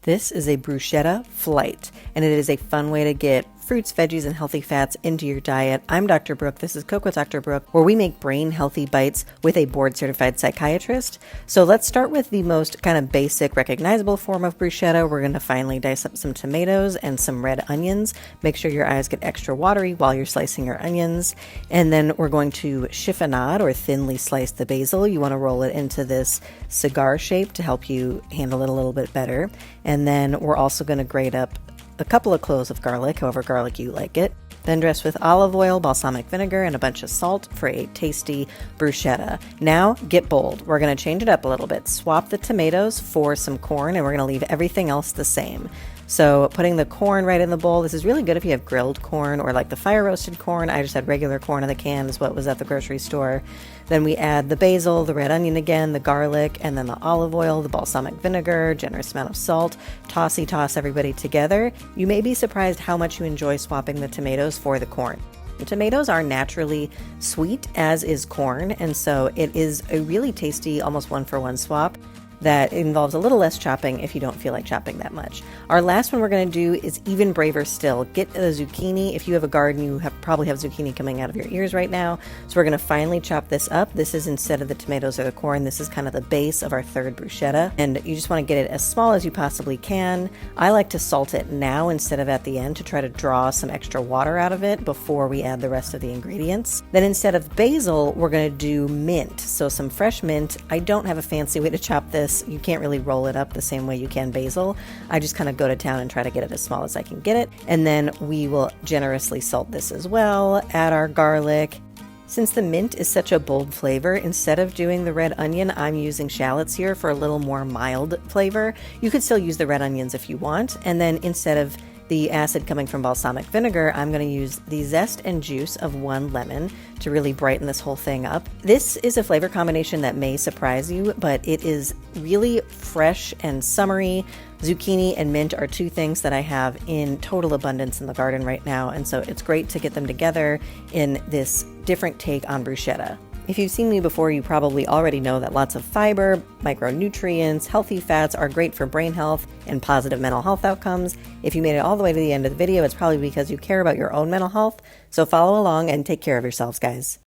This is a bruschetta flight, and it is a fun way to get fruits, veggies, and healthy fats into your diet. I'm Dr. Brooke. This is Cook with Dr. Brooke, where we make brain-healthy bites with a board-certified psychiatrist. So let's start with the most kind of basic, recognizable form of bruschetta. We're going to finally dice up some tomatoes and some red onions. Make sure your eyes get extra watery while you're slicing your onions. And then we're going to chiffonade, or thinly slice the basil. You want to roll it into this cigar shape to help you handle it a little bit better. And then we're also going to grate up a couple of cloves of garlic, however garlic you like it. Then dress with olive oil, balsamic vinegar, and a bunch of salt for a tasty bruschetta. Now, get bold. We're going to change it up a little bit. Swap the tomatoes for some corn, and we're going to leave everything else the same. So putting the corn right in the bowl. This is really good if you have grilled corn or like the fire roasted corn. I just had regular corn in the can is what was at the grocery store. Then we add the basil, the red onion again, the garlic, and then the olive oil, the balsamic vinegar, generous amount of salt. Toss everybody together. You may be surprised how much you enjoy swapping the tomatoes for the corn. The tomatoes are naturally sweet, as is corn, and so it is a really tasty, almost one-for-one swap that involves a little less chopping if you don't feel like chopping that much. Our last one we're going to do is even braver still. Get the zucchini. If you have a garden, you probably have zucchini coming out of your ears right now. So we're going to finely chop this up. This is instead of the tomatoes or the corn. This is kind of the base of our third bruschetta. And you just want to get it as small as you possibly can. I like to salt it now instead of at the end to try to draw some extra water out of it before we add the rest of the ingredients. Then instead of basil, we're going to do mint. So some fresh mint. I don't have a fancy way to chop this. You can't really roll it up the same way you can basil. I just kind of go to town and try to get it as small as I can get it. And then we will generously salt this as well, add our garlic. Since the mint is such a bold flavor, instead of doing the red onion, I'm using shallots here for a little more mild flavor. You could still use the red onions if you want. And then instead of the acid coming from balsamic vinegar, I'm going to use the zest and juice of one lemon to really brighten this whole thing up. This is a flavor combination that may surprise you, but it is really fresh and summery. Zucchini and mint are two things that I have in total abundance in the garden right now, and so it's great to get them together in this different take on bruschetta. If you've seen me before, you probably already know that lots of fiber, micronutrients, healthy fats are great for brain health and positive mental health outcomes. If you made it all the way to the end of the video, it's probably because you care about your own mental health. So follow along and take care of yourselves, guys.